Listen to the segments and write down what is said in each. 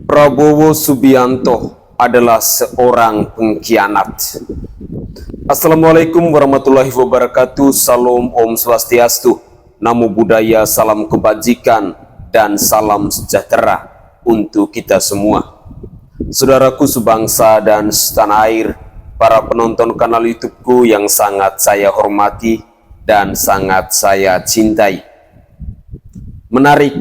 Prabowo Subianto adalah seorang pengkhianat. Assalamualaikum warahmatullahi wabarakatuh. Salam Om Swastiastu. Namo Buddhaya, salam kebajikan dan salam sejahtera untuk kita semua. Saudaraku sebangsa dan setanah air, para penonton kanal YouTubeku yang sangat saya hormati dan sangat saya cintai. Menarik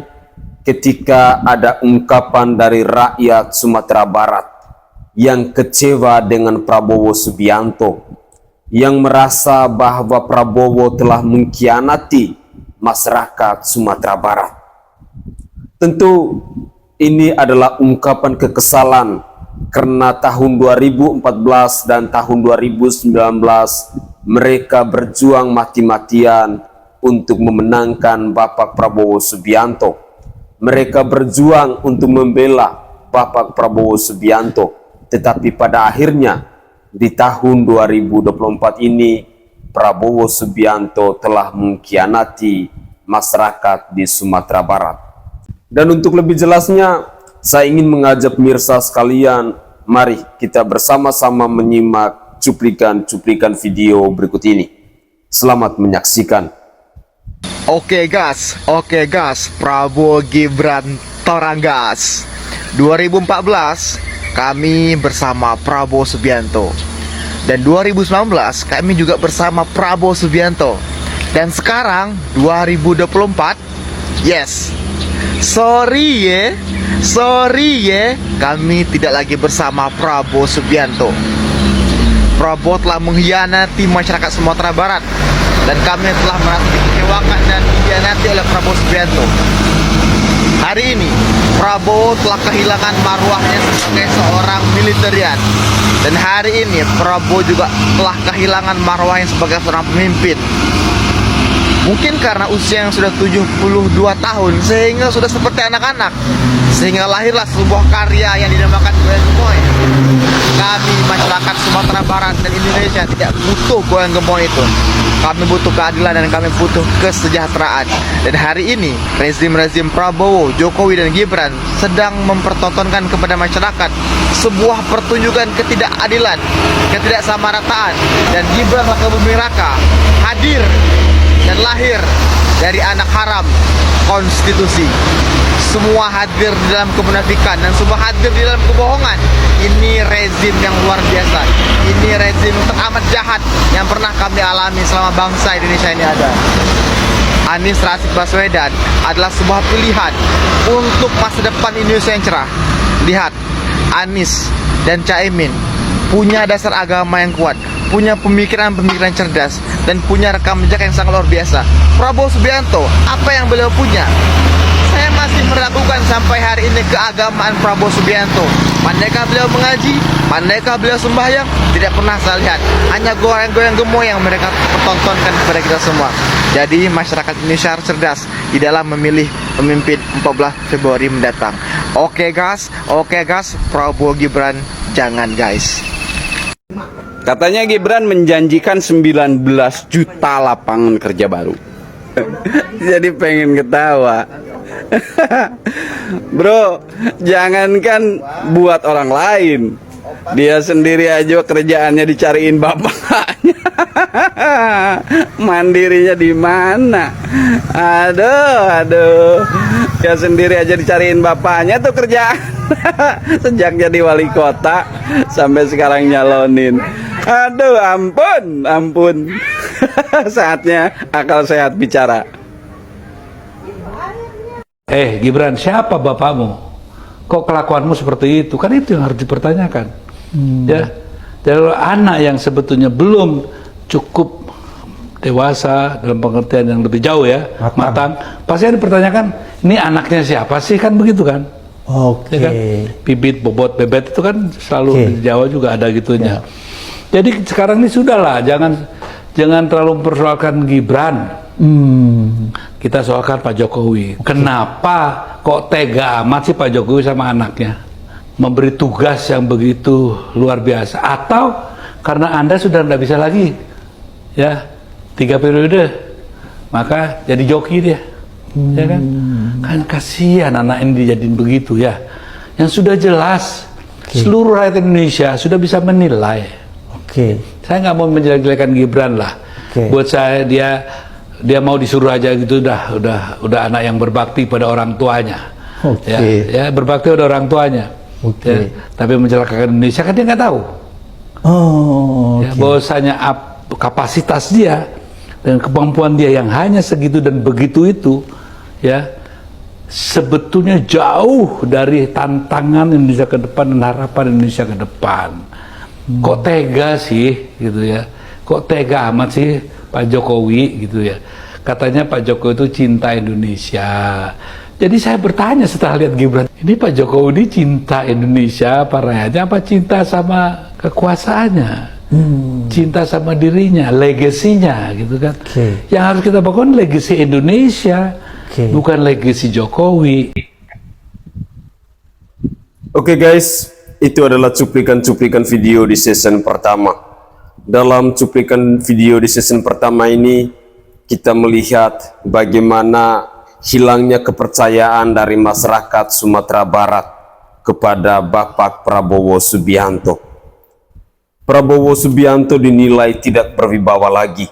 ketika ada ungkapan dari rakyat Sumatera Barat yang kecewa dengan Prabowo Subianto, yang merasa bahwa Prabowo telah mengkhianati masyarakat Sumatera Barat. Tentu ini adalah ungkapan kekesalan karena tahun 2014 dan tahun 2019 mereka berjuang mati-matian untuk memenangkan Bapak Prabowo Subianto. Mereka berjuang untuk membela Bapak Prabowo Subianto. Tetapi pada akhirnya di tahun 2024 ini Prabowo Subianto telah mengkhianati masyarakat di Sumatera Barat. Dan untuk lebih jelasnya, saya ingin mengajak pemirsa sekalian, mari kita bersama-sama menyimak cuplikan-cuplikan video berikut ini. Selamat menyaksikan. Oke gas, Prabowo Gibran torang gas. 2014 kami bersama Prabowo Subianto. Dan 2019 kami juga bersama Prabowo Subianto. Dan sekarang 2024, yes, sorry ya, kami tidak lagi bersama Prabowo Subianto. Prabowo telah mengkhianati masyarakat Sumatera Barat, dan kami telah merasa dikecewakan dan dikhianati oleh Prabowo Subianto. Hari ini Prabowo telah kehilangan marwahnya sebagai seorang militer. Dan hari ini Prabowo juga telah kehilangan marwahnya sebagai seorang pemimpin. Mungkin karena usia yang sudah 72 tahun, sehingga sudah seperti anak-anak, sehingga lahirlah sebuah karya yang dinamakan Goyang Gemoy. Kami masyarakat Sumatera Barat dan Indonesia tidak butuh goyang gemoy itu. Kami butuh keadilan dan kami butuh kesejahteraan. Dan hari ini rezim Prabowo, Jokowi dan Gibran sedang mempertontonkan kepada masyarakat sebuah pertunjukan ketidakadilan, ketidaksamarataan. Dan Gibran Raka Buming Raka hadir dan lahir dari anak haram konstitusi. Semua hadir di dalam kemunafikan dan semua hadir di dalam kebohongan. Ini rezim yang luar biasa. Ini rezim teramat jahat yang pernah kami alami selama bangsa Indonesia ini ada. Anies Rashid Baswedan adalah sebuah pilihan untuk masa depan Indonesia yang cerah. Lihat, Anies dan Caimin punya dasar agama yang kuat, punya pemikiran-pemikiran cerdas, dan punya rekam jejak yang sangat luar biasa. Prabowo Subianto, apa yang beliau punya? Saya masih meragukan sampai hari ini keagamaan Prabowo Subianto. Manakah beliau mengaji? Manakah beliau sembahyang? Tidak pernah saya lihat. Hanya goyang-goyang gemoy yang mereka pertontonkan kepada kita semua. Jadi masyarakat Indonesia harus cerdas di dalam memilih pemimpin 14 Februari mendatang. Oke guys, Prabowo Gibran jangan guys. Katanya Gibran menjanjikan 19 juta lapangan kerja baru. Jadi pengen ketawa. Bro, jangankan buat orang lain, dia sendiri aja kerjaannya dicariin bapaknya. Mandirinya di mana? Aduh. Dia sendiri aja dicariin bapaknya tuh kerjaan. Sejak jadi wali kota sampai sekarang nyalonin. Aduh, ampun. Saatnya akal sehat bicara. Gibran, siapa bapakmu? Kok kelakuanmu seperti itu? Kan itu yang harus dipertanyakan. Ya, dari anak yang sebetulnya belum cukup dewasa dalam pengertian yang lebih jauh ya, matang. Pasti dipertanyakan, ini anaknya siapa sih, kan begitu kan? Oke. Ya kan? Bibit, bobot, bebet itu kan selalu di Jawa juga ada gitunya. Jadi sekarang ini sudahlah, jangan terlalu mempersoalkan Gibran. Kita soalkan Pak Jokowi. Kenapa kok tega amat sih Pak Jokowi sama anaknya memberi tugas yang begitu luar biasa? Atau karena Anda sudah tidak bisa lagi ya 3 periode, maka jadi joki dia, ya kan? Kan kasihan anak ini dijadiin begitu ya. yang sudah jelas. Seluruh rakyat Indonesia sudah bisa menilai. Saya nggak mau menjelek-jelekan Gibran lah. Buat saya dia mau disuruh aja gitu, udah anak yang berbakti pada orang tuanya. Ya, berbakti pada orang tuanya. Ya, tapi mencelakakan Indonesia kan dia nggak tahu. Ya, bahwasanya kapasitas dia dan kemampuan dia yang hanya segitu dan begitu itu, ya sebetulnya jauh dari tantangan Indonesia ke depan dan harapan Indonesia ke depan. Kok tega sih gitu ya? Kok tega amat sih Pak Jokowi gitu ya? Katanya Pak Jokowi itu cinta Indonesia. Jadi saya bertanya setelah lihat Gibran, ini Pak Jokowi ini cinta Indonesia apa rakyatnya, apa cinta sama kekuasaannya? Cinta sama dirinya, legasinya gitu kan? Yang harus kita bangun legasi Indonesia. Bukan legasi Jokowi. Oke guys, itu adalah cuplikan-cuplikan video di season pertama. Dalam cuplikan video di season pertama ini, kita melihat bagaimana hilangnya kepercayaan dari masyarakat Sumatera Barat kepada Bapak Prabowo Subianto. Prabowo Subianto dinilai tidak berwibawa lagi.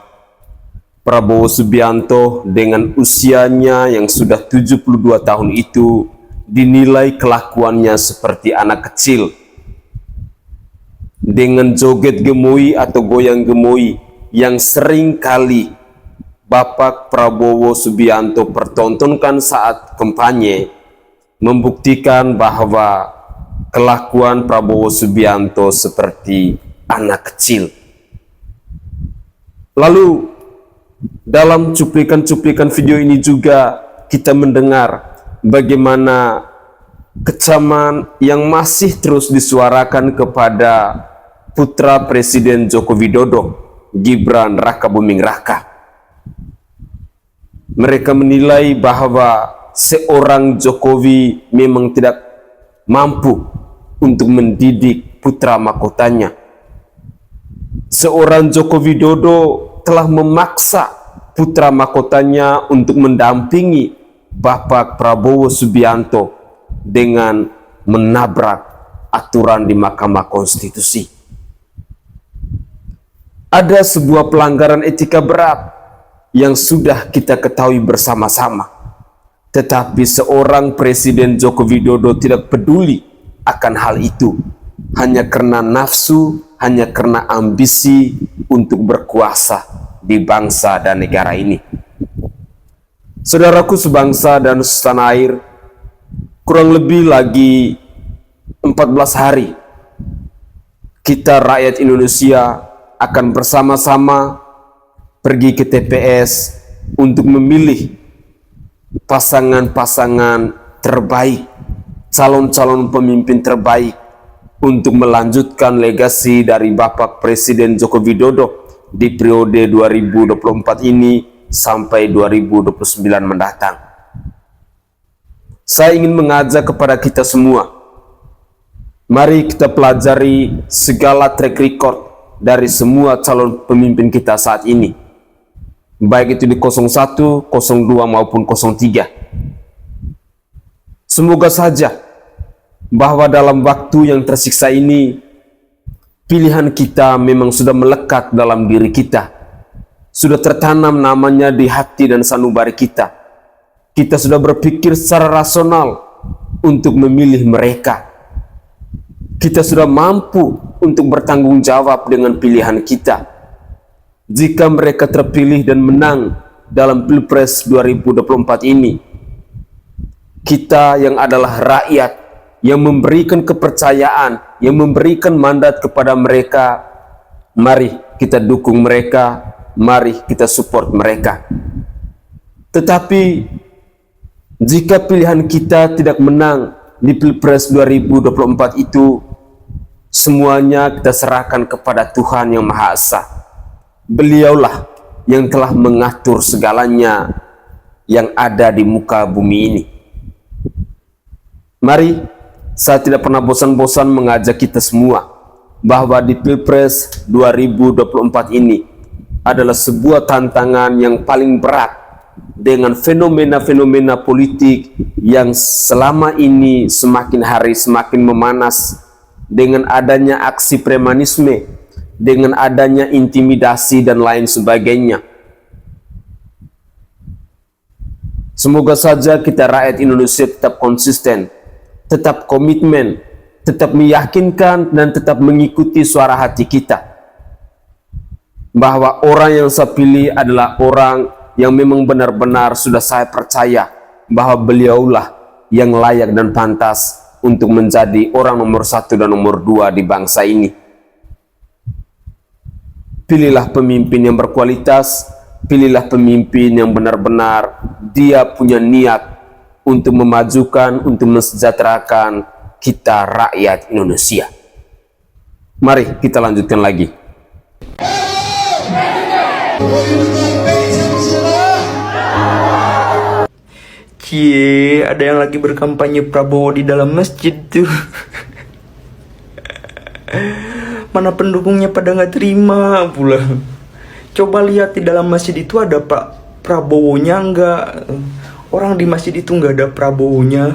Prabowo Subianto dengan usianya yang sudah 72 tahun itu dinilai kelakuannya seperti anak kecil. Dengan joget gemoy atau goyang gemoy yang sering kali Bapak Prabowo Subianto pertontonkan saat kampanye, membuktikan bahwa kelakuan Prabowo Subianto seperti anak kecil. Lalu dalam cuplikan-cuplikan video ini juga kita mendengar bagaimana kecaman yang masih terus disuarakan kepada putra Presiden Joko Widodo, Gibran Rakabuming Raka. Mereka menilai bahwa seorang Jokowi memang tidak mampu untuk mendidik putra mahkotanya. Seorang Joko Widodo telah memaksa putra mahkotanya untuk mendampingi Bapak Prabowo Subianto dengan menabrak aturan di Mahkamah Konstitusi. Ada sebuah pelanggaran etika berat yang sudah kita ketahui bersama-sama. Tetapi seorang Presiden Joko Widodo tidak peduli akan hal itu, hanya karena nafsu, hanya karena ambisi untuk berkuasa di bangsa dan negara ini. Saudaraku sebangsa dan setanah air, kurang lebih lagi 14 hari kita rakyat Indonesia akan bersama-sama pergi ke TPS untuk memilih pasangan-pasangan terbaik, calon-calon pemimpin terbaik untuk melanjutkan legasi dari Bapak Presiden Joko Widodo di periode 2024 ini sampai 2029 mendatang. Saya ingin mengajak kepada kita semua, mari kita pelajari segala track record dari semua calon pemimpin kita saat ini, baik itu di 01, 02 maupun 03. Semoga saja bahwa dalam waktu yang tersiksa ini, pilihan kita memang sudah melekat dalam diri kita, sudah tertanam namanya di hati dan sanubari kita. Kita sudah berpikir secara rasional untuk memilih mereka. Kita sudah mampu untuk bertanggung jawab dengan pilihan kita. Jika mereka terpilih dan menang dalam Pilpres 2024 ini, kita yang adalah rakyat yang memberikan kepercayaan, yang memberikan mandat kepada mereka, mari kita dukung mereka, mari kita support mereka. Tetapi jika pilihan kita tidak menang di Pilpres 2024 itu, semuanya kita serahkan kepada Tuhan Yang Maha Esa. Beliaulah yang telah mengatur segalanya yang ada di muka bumi ini. Mari, saya tidak pernah bosan-bosan mengajak kita semua bahwa di Pilpres 2024 ini adalah sebuah tantangan yang paling berat dengan fenomena-fenomena politik yang selama ini semakin hari semakin memanas, dengan adanya aksi premanisme, dengan adanya intimidasi dan lain sebagainya. Semoga saja kita rakyat Indonesia tetap konsisten, tetap komitmen, tetap meyakinkan dan tetap mengikuti suara hati kita, bahwa orang yang saya pilih adalah orang yang memang benar-benar sudah saya percaya bahwa beliaulah yang layak dan pantas untuk menjadi orang nomor 1 dan nomor 2 di bangsa ini. Pilihlah pemimpin yang berkualitas, pilihlah pemimpin yang benar-benar dia punya niat untuk memajukan, untuk mensejahterakan kita rakyat Indonesia. Mari kita lanjutkan lagi. Cie, ada yang lagi berkampanye Prabowo di dalam masjid tuh. Mana pendukungnya pada nggak terima pula. Coba lihat di dalam masjid itu ada Pak Prabowo-nya nggak? Orang di masjid itu nggak ada Prabowo-nya.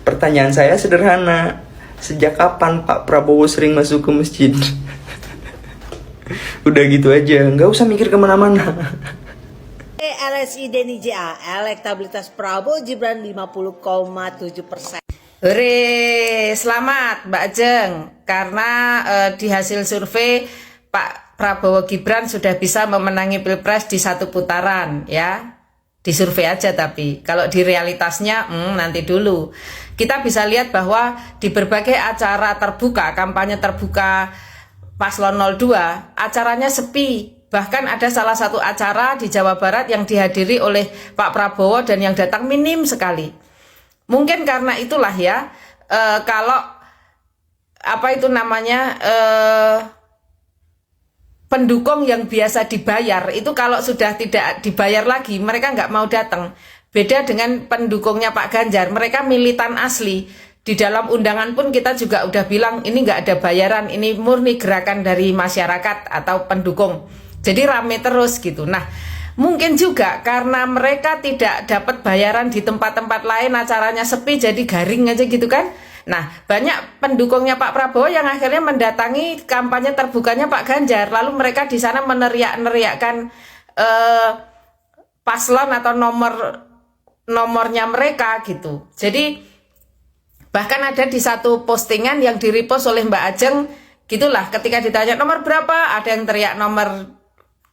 Pertanyaan saya sederhana, sejak kapan Pak Prabowo sering masuk ke masjid? Udah gitu aja, nggak usah mikir kemana-mana. LSI Denny JA, elektabilitas Prabowo Gibran 50,7%. Hore, selamat Mbak Ajeng, karena di hasil survei Pak Prabowo Gibran sudah bisa memenangi Pilpres di 1 putaran ya. Di survei aja, tapi kalau di realitasnya nanti dulu. Kita bisa lihat bahwa di berbagai acara terbuka, kampanye terbuka Paslon 02, acaranya sepi. Bahkan ada salah satu acara di Jawa Barat yang dihadiri oleh Pak Prabowo dan yang datang minim sekali. Mungkin karena itulah ya, kalau apa itu namanya, pendukung yang biasa dibayar itu kalau sudah tidak dibayar lagi mereka nggak mau datang. Beda dengan pendukungnya Pak Ganjar, mereka militan asli. Di dalam undangan pun kita juga udah bilang ini nggak ada bayaran, ini murni gerakan dari masyarakat atau pendukung. Jadi rame terus gitu. Nah, mungkin juga karena mereka tidak dapat bayaran di tempat-tempat lain, acaranya sepi jadi garing aja gitu kan. Nah, banyak pendukungnya Pak Prabowo yang akhirnya mendatangi kampanye terbukanya Pak Ganjar. Lalu mereka di sana meneriak-neriakkan paslon atau nomornya mereka gitu. Jadi bahkan ada di satu postingan yang di-repost oleh Mbak Ajeng, gitulah, ketika ditanya nomor berapa, ada yang teriak nomor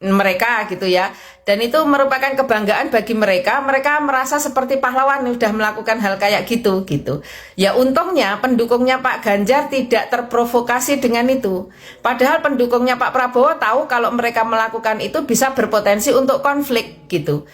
mereka gitu ya. Dan itu merupakan kebanggaan bagi mereka. Mereka merasa seperti pahlawan sudah melakukan hal kayak gitu. Ya untungnya pendukungnya Pak Ganjar tidak terprovokasi dengan itu. Padahal pendukungnya Pak Prabowo tahu kalau mereka melakukan itu bisa berpotensi untuk konflik gitu.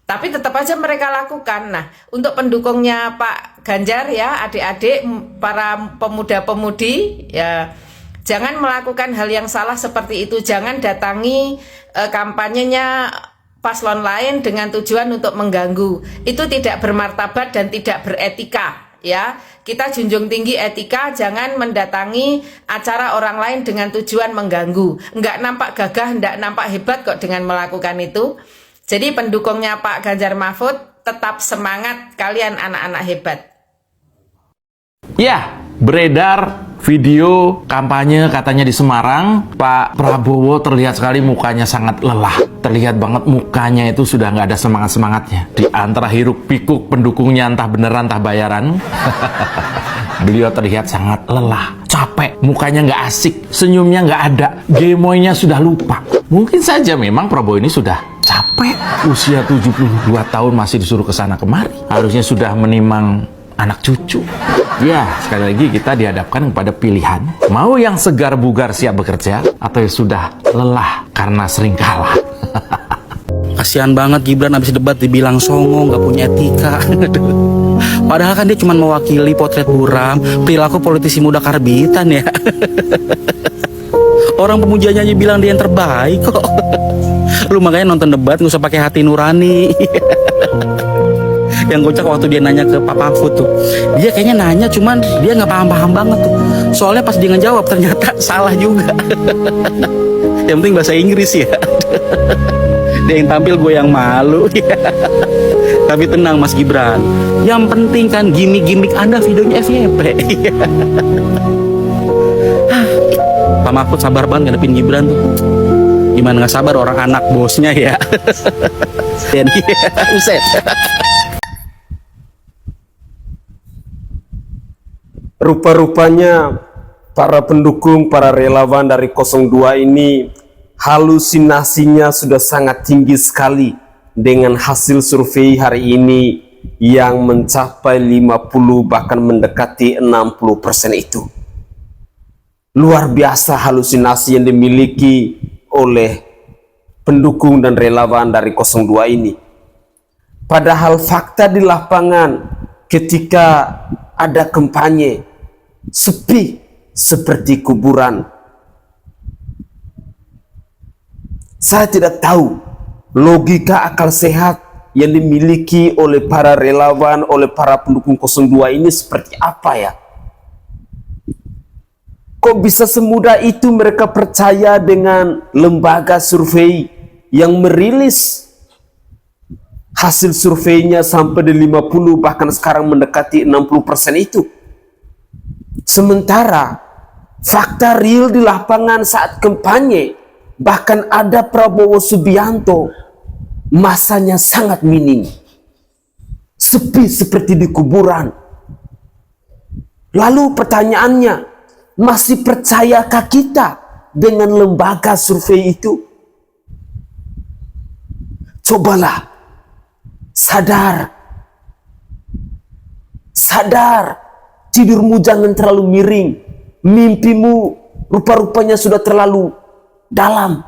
Tapi tetap aja mereka lakukan. Nah, untuk pendukungnya Pak Ganjar ya, adik-adik, para pemuda-pemudi ya, jangan melakukan hal yang salah seperti itu. Jangan datangi kampanyenya paslon lain dengan tujuan untuk mengganggu. Itu tidak bermartabat dan tidak beretika ya. Kita junjung tinggi etika, jangan mendatangi acara orang lain dengan tujuan mengganggu. Enggak nampak gagah, enggak nampak hebat kok dengan melakukan itu. Jadi pendukungnya Pak Ganjar Mahfud tetap semangat, kalian anak-anak hebat. Ya, beredar video kampanye katanya di Semarang, Pak Prabowo terlihat sekali mukanya sangat lelah. Terlihat banget mukanya itu sudah nggak ada semangat-semangatnya. Di antara hiruk pikuk pendukungnya entah beneran entah bayaran, beliau terlihat sangat lelah, capek, mukanya nggak asik, senyumnya nggak ada, gemoynya sudah lupa. Mungkin saja memang Prabowo ini sudah capek, usia 72 tahun masih disuruh ke sana kemari. Harusnya sudah menimang anak cucu. Ya, sekali lagi kita dihadapkan kepada pilihan. Mau yang segar bugar siap bekerja, atau yang sudah lelah karena sering kalah. Kasihan banget Gibran habis debat dibilang songong, gak punya etika. Padahal kan dia cuma mewakili potret buram, perilaku politisi muda karbitan ya. Orang pemujanya aja bilang dia yang terbaik kok. Lu makanya nonton debat nggak usah pakai hati nurani. Yang kocak waktu dia nanya ke Pak Mahfud tuh, dia kayaknya nanya cuman dia nggak paham-paham banget tuh. Soalnya pas dia ngejawab ternyata salah juga. Yang penting bahasa Inggris ya. Dia yang tampil, gue yang malu. Tapi tenang Mas Gibran, yang penting kan gimmick-gimmick Anda videonya FYP. Pak Mahfud sabar banget ngadepin Gibran tuh. Gimana nggak sabar orang anak bosnya ya. Buset. Rupa-rupanya para pendukung, para relawan dari 02 ini halusinasinya sudah sangat tinggi sekali dengan hasil survei hari ini yang mencapai 50 bahkan mendekati 60% itu. Luar biasa halusinasi yang dimiliki oleh pendukung dan relawan dari 02 ini. Padahal fakta di lapangan ketika ada kampanye sepi seperti kuburan. Saya tidak tahu logika akal sehat yang dimiliki oleh para relawan, oleh para pendukung 02 ini seperti apa ya? Kok bisa semudah itu mereka percaya dengan lembaga survei yang merilis hasil surveinya sampai di 50 bahkan sekarang mendekati 60% itu? Sementara fakta real di lapangan saat kampanye, bahkan ada Prabowo Subianto, masanya sangat minim, sepi seperti di kuburan. Lalu pertanyaannya, masih percayakah kita dengan lembaga survei itu? Cobalah sadar, tidurmu jangan terlalu miring, mimpimu rupa-rupanya sudah terlalu dalam,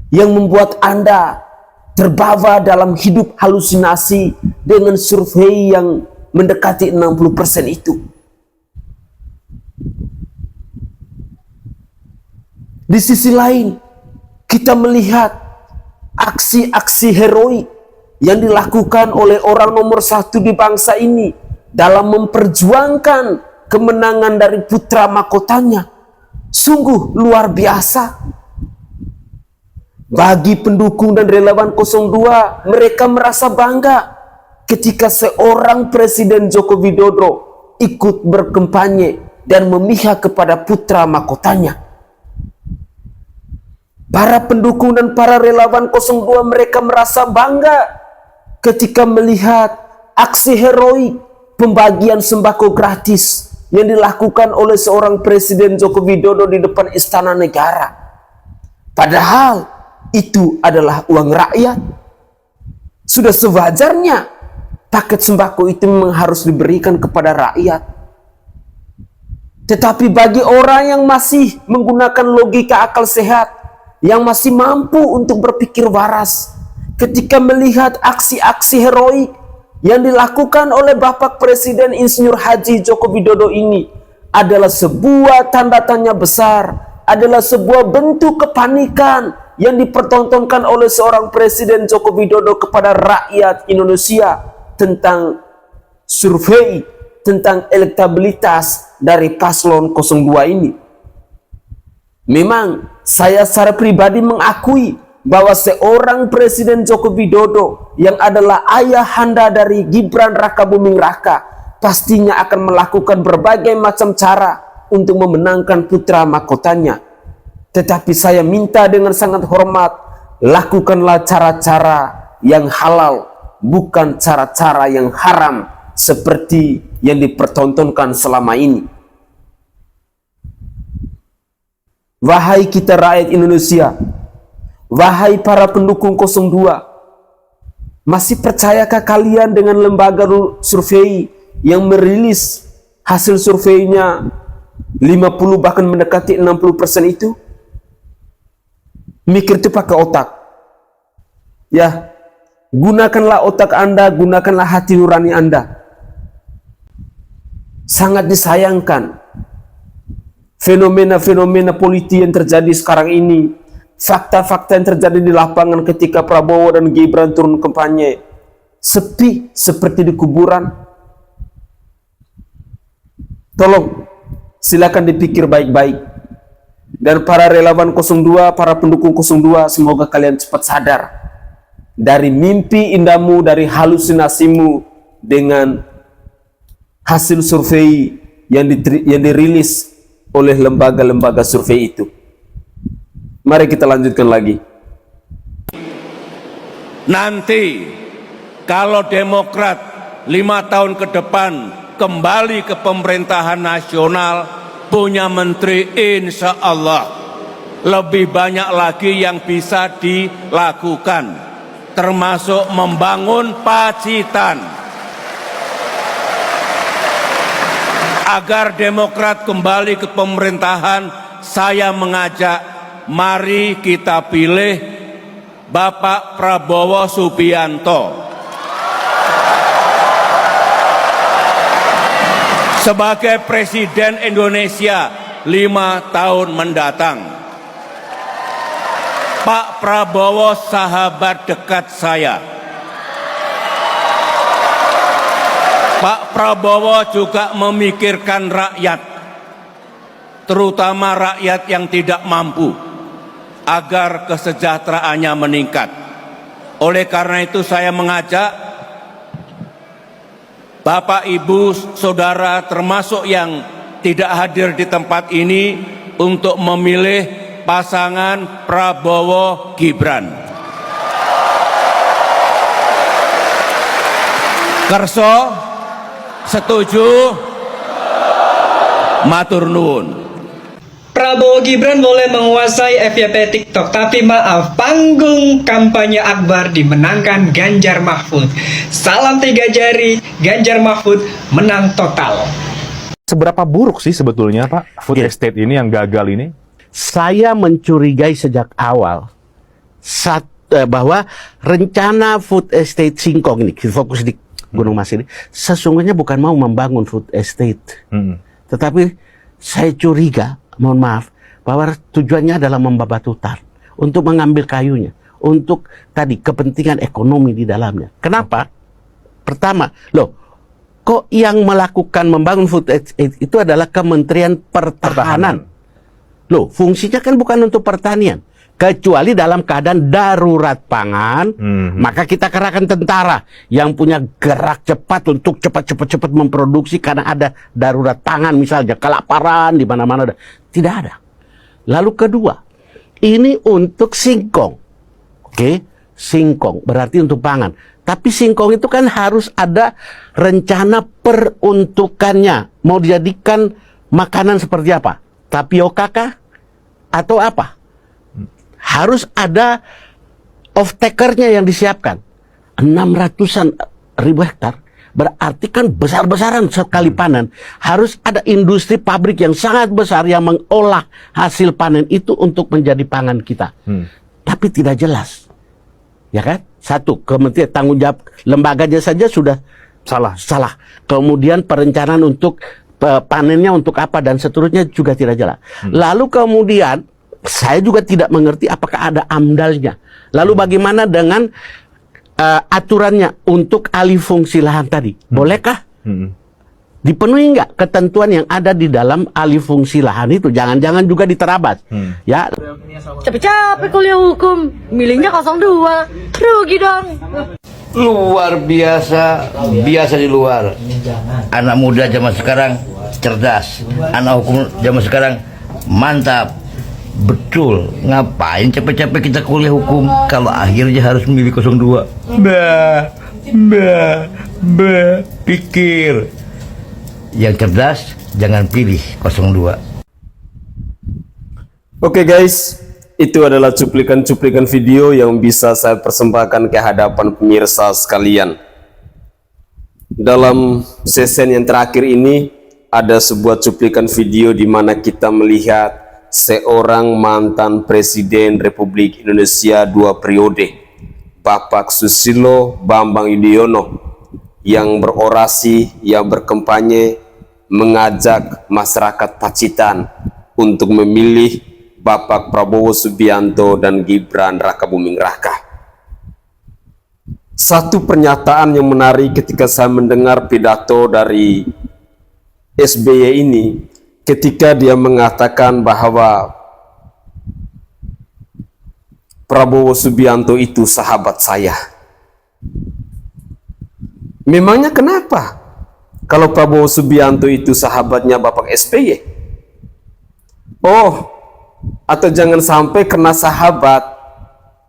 yang membuat Anda terbawa dalam hidup halusinasi dengan survei yang mendekati 60% itu. Di sisi lain, kita melihat aksi-aksi heroik yang dilakukan oleh orang nomor satu di bangsa ini dalam memperjuangkan kemenangan dari putra mahkotanya. Sungguh luar biasa. Bagi pendukung dan relawan 02, mereka merasa bangga ketika seorang Presiden Joko Widodo ikut berkampanye dan memihak kepada putra mahkotanya. Para pendukung dan para relawan 02 mereka merasa bangga ketika melihat aksi heroik pembagian sembako gratis yang dilakukan oleh seorang Presiden Joko Widodo di depan Istana Negara. Padahal itu adalah uang rakyat. Sudah sewajarnya paket sembako itu memang harus diberikan kepada rakyat. Tetapi bagi orang yang masih menggunakan logika akal sehat, yang masih mampu untuk berpikir waras, ketika melihat aksi-aksi heroik yang dilakukan oleh Bapak Presiden Insinyur Haji Joko Widodo ini adalah sebuah tanda tanya besar, adalah sebuah bentuk kepanikan yang dipertontonkan oleh seorang Presiden Joko Widodo kepada rakyat Indonesia tentang survei, tentang elektabilitas dari paslon 02 ini. Memang saya secara pribadi mengakui bahwa seorang Presiden Joko Widodo yang adalah ayahanda dari Gibran Rakabuming Raka pastinya akan melakukan berbagai macam cara untuk memenangkan putra mahkotanya. Tetapi saya minta dengan sangat hormat, lakukanlah cara-cara yang halal, bukan cara-cara yang haram seperti yang dipertontonkan selama ini. Wahai kita rakyat Indonesia, wahai para pendukung 02, masih percayakah kalian dengan lembaga survei yang merilis hasil surveinya 50 bahkan mendekati 60% itu? Mikir itu pakai otak. Ya, gunakanlah otak Anda, gunakanlah hati nurani Anda. Sangat disayangkan fenomena-fenomena politik yang terjadi sekarang ini, fakta-fakta yang terjadi di lapangan ketika Prabowo dan Gibran turun kampanye, sepi seperti di kuburan. Tolong, silakan dipikir baik-baik. Dan para relawan 02, para pendukung 02, semoga kalian cepat sadar dari mimpi indahmu, dari halusinasimu dengan hasil survei yang dirilis oleh lembaga-lembaga survei itu. Mari kita lanjutkan lagi. Nanti kalau Demokrat 5 tahun ke depan kembali ke pemerintahan nasional, punya menteri, insya Allah lebih banyak lagi yang bisa dilakukan, termasuk membangun Pacitan. Agar Demokrat kembali ke pemerintahan, saya mengajak, mari kita pilih Bapak Prabowo Subianto sebagai Presiden Indonesia 5 tahun mendatang. Pak Prabowo sahabat dekat saya. Pak Prabowo juga memikirkan rakyat, terutama rakyat yang tidak mampu, agar kesejahteraannya meningkat. Oleh karena itu saya mengajak Bapak, Ibu, Saudara, termasuk yang tidak hadir di tempat ini, untuk memilih pasangan Prabowo Gibran. Kerso, setuju? Matur nuwun. Prabowo Gibran boleh menguasai FYP TikTok, tapi maaf, panggung kampanye akbar dimenangkan Ganjar Mahfud. Salam 3 jari, Ganjar Mahfud menang total. Seberapa buruk sih sebetulnya Pak food estate ini yang gagal ini? Saya mencurigai sejak awal bahwa rencana food estate Singkong ini, fokus di Gunung Mas ini, sesungguhnya bukan mau membangun food estate, tetapi saya curiga, mohon maaf, bahwa tujuannya adalah membabat hutan untuk mengambil kayunya, untuk tadi kepentingan ekonomi di dalamnya. Kenapa? Pertama, kok yang melakukan membangun food estate itu adalah Kementerian Pertahanan. Fungsinya kan bukan untuk pertanian, kecuali dalam keadaan darurat pangan, maka kita kerahkan tentara yang punya gerak cepat untuk cepat memproduksi karena ada darurat pangan, misalnya kelaparan di mana-mana. Tidak ada. Lalu kedua, ini untuk singkong. Singkong berarti untuk pangan. Tapi singkong itu kan harus ada rencana peruntukannya. Mau dijadikan makanan seperti apa? Tapioka kah? Atau apa? Harus ada off-takernya yang disiapkan. 600-an ribu hektar. Berarti kan besar-besaran sekali panen. Harus ada industri pabrik yang sangat besar yang mengolah hasil panen itu untuk menjadi pangan kita. Tapi tidak jelas. Ya kan? Satu, kementerian tanggung jawab lembaganya saja sudah salah. Kemudian perencanaan untuk panennya untuk apa dan seterusnya juga tidak jelas. Lalu kemudian saya juga tidak mengerti apakah ada AMDAL-nya. Lalu bagaimana dengan aturannya untuk alih fungsi lahan tadi? Bolehkah? Dipenuhi nggak ketentuan yang ada di dalam alih fungsi lahan itu? Jangan-jangan juga diterabas. Ya. Capek-capek kuliah hukum, milihnya 02. Rugi dong. Luar biasa di luar. Anak muda zaman sekarang cerdas. Anak hukum zaman sekarang mantap. Betul, ngapain capek-capek kita kuliah hukum kalau akhirnya harus memilih 02? Pikir. Yang cerdas jangan pilih 02. Oke guys, itu adalah cuplikan-cuplikan video yang bisa saya persembahkan ke hadapan pemirsa sekalian. Dalam sesi yang terakhir ini ada sebuah cuplikan video di mana kita melihat seorang mantan Presiden Republik Indonesia 2 periode, Bapak Susilo Bambang Yudhoyono, yang berorasi, yang berkampanye, mengajak masyarakat Pacitan untuk memilih Bapak Prabowo Subianto dan Gibran Rakabuming Raka. Satu pernyataan yang menarik ketika saya mendengar pidato dari SBY ini, ketika dia mengatakan bahwa Prabowo Subianto itu sahabat saya. Memangnya kenapa kalau Prabowo Subianto itu sahabatnya Bapak SBY? Oh, atau jangan sampai karena sahabat,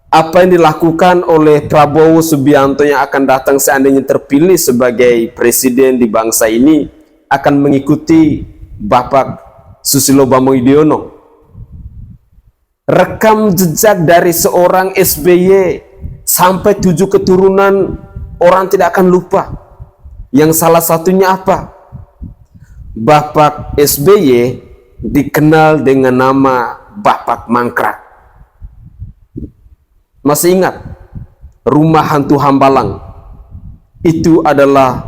apa yang dilakukan oleh Prabowo Subianto yang akan datang seandainya terpilih sebagai presiden di bangsa ini akan mengikuti Bapak Susilo Bambang Yudhoyono. Rekam jejak dari seorang SBY sampai 7 keturunan orang tidak akan lupa. Yang salah satunya apa? Bapak SBY dikenal dengan nama Bapak Mangkrak. Masih ingat rumah hantu Hambalang? Itu adalah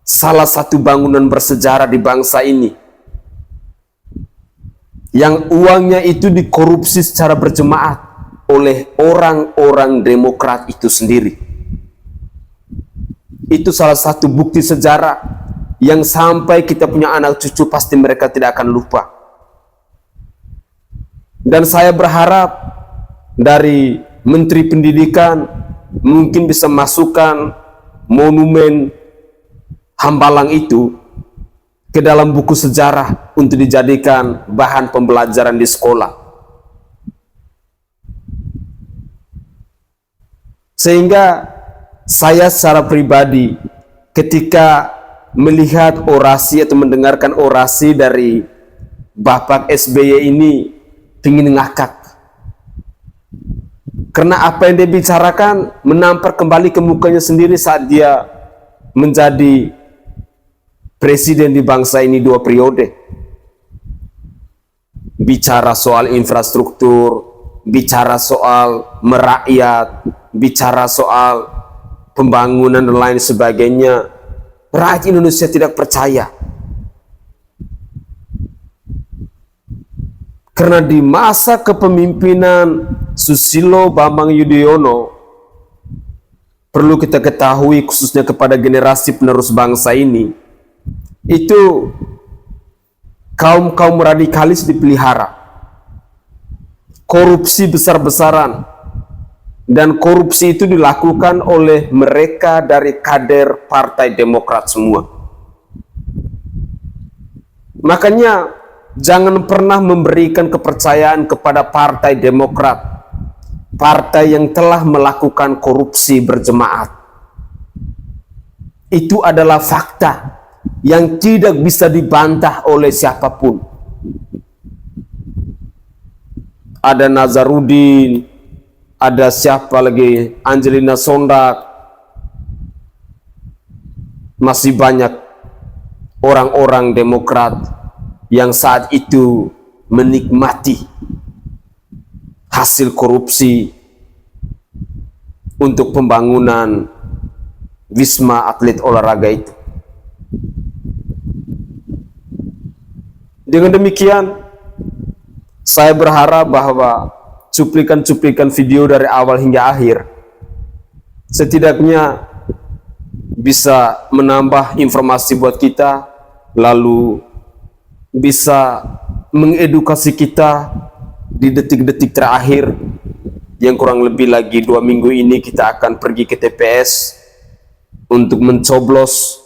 salah satu bangunan bersejarah di bangsa ini, yang uangnya itu dikorupsi secara berjemaat oleh orang-orang Demokrat itu sendiri. Itu salah satu bukti sejarah yang sampai kita punya anak cucu pasti mereka tidak akan lupa. Dan saya berharap dari Menteri Pendidikan mungkin bisa masukkan monumen Hambalang itu ke dalam buku sejarah untuk dijadikan bahan pembelajaran di sekolah. Sehingga saya secara pribadi ketika melihat orasi atau mendengarkan orasi dari Bapak SBY ini ingin ngakak. Karena apa yang dia bicarakan menampar kembali ke mukanya sendiri saat dia menjadi presiden di bangsa ini 2 periode. Bicara soal infrastruktur, bicara soal merakyat, bicara soal pembangunan dan lain sebagainya. Rakyat Indonesia tidak percaya. Karena di masa kepemimpinan Susilo Bambang Yudhoyono, perlu kita ketahui khususnya kepada generasi penerus bangsa ini, itu kaum-kaum radikalis dipelihara, korupsi besar-besaran, dan korupsi itu dilakukan oleh mereka dari kader Partai Demokrat semua. Makanya jangan pernah memberikan kepercayaan kepada Partai Demokrat, partai yang telah melakukan korupsi berjemaat. Itu adalah fakta yang tidak bisa dibantah oleh siapapun. Ada Nazarudin, ada siapa lagi, Angelina Sondak, masih banyak orang-orang Demokrat yang saat itu menikmati hasil korupsi untuk pembangunan Wisma Atlet olahraga itu. Dengan demikian, saya berharap bahwa cuplikan-cuplikan video dari awal hingga akhir setidaknya bisa menambah informasi buat kita, lalu bisa mengedukasi kita di detik-detik terakhir yang kurang lebih lagi 2 minggu ini kita akan pergi ke TPS untuk mencoblos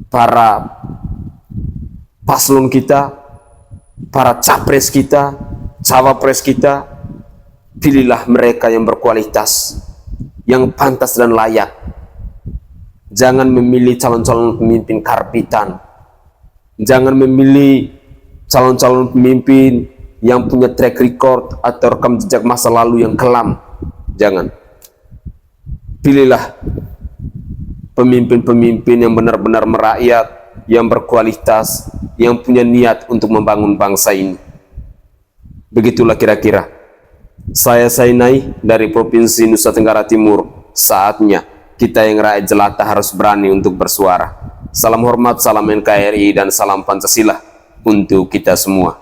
para paslon kita, para capres kita, cawapres kita. Pilihlah mereka yang berkualitas, yang pantas dan layak. Jangan memilih calon-calon pemimpin karbitan. Jangan memilih calon-calon pemimpin yang punya track record atau rekam jejak masa lalu yang kelam. Jangan. Pilihlah pemimpin-pemimpin yang benar-benar merakyat, yang berkualitas, yang punya niat untuk membangun bangsa ini. Begitulah kira-kira. Saya Sainai dari Provinsi Nusa Tenggara Timur. Saatnya kita yang rakyat jelata harus berani untuk bersuara. Salam hormat, salam NKRI, dan salam Pancasila untuk kita semua.